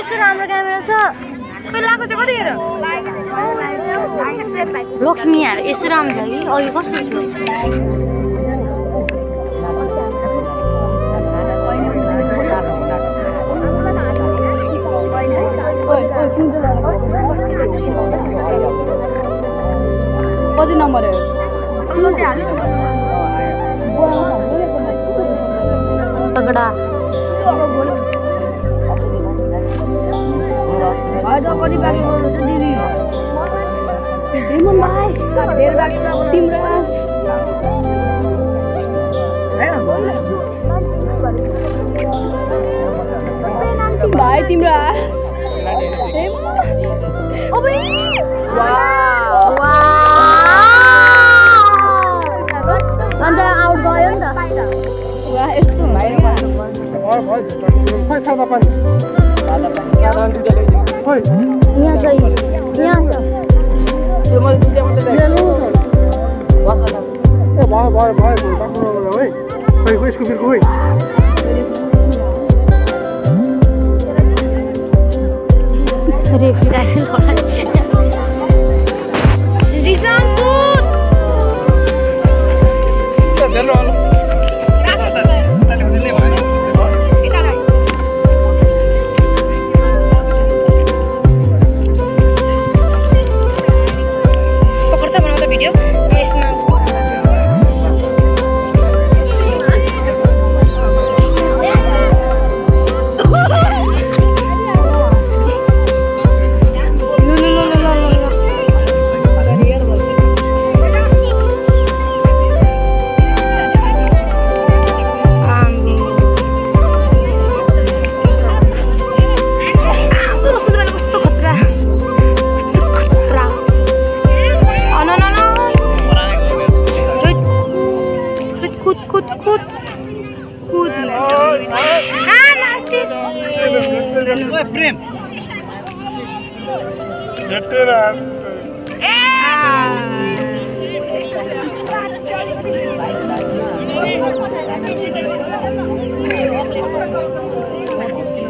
यस्तो राम्रो क्यामेरा छ पहिलाको चाहिँ कतिखेर लक्ष्मी यार यस्तो राम्रो छ कि अघि कस्तो थियो कति नम्बर हो तगडा कति बाँकी बोल्नु छ दिदी हेमन भाइ धेर बाँकी तिम्रो भाइ तिम्रो अन्त आउट गयो नि त वाह यस्तो यहाँ चाहिँ यहाँ छ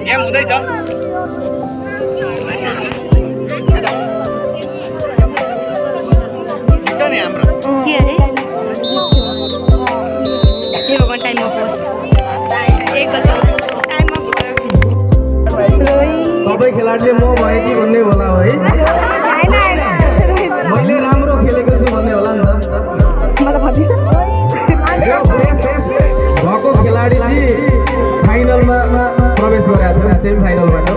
गेम हुँदैछ ठिक छ नि हाम्रो के अरे हे भगवान टाइममा होस् सबै खेलाडीले म भए कि भन्ने होला है मैले राम्रो खेलेको छु भन्ने होला नि भएको खेलाडी चाहिँ फाइनलमा प्रवेश गरेको छ सेमी फाइनलबाट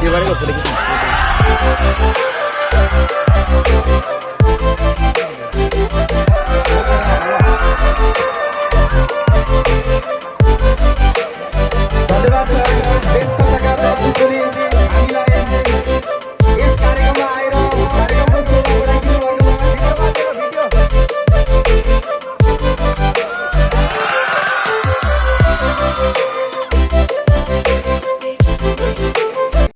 भिडियो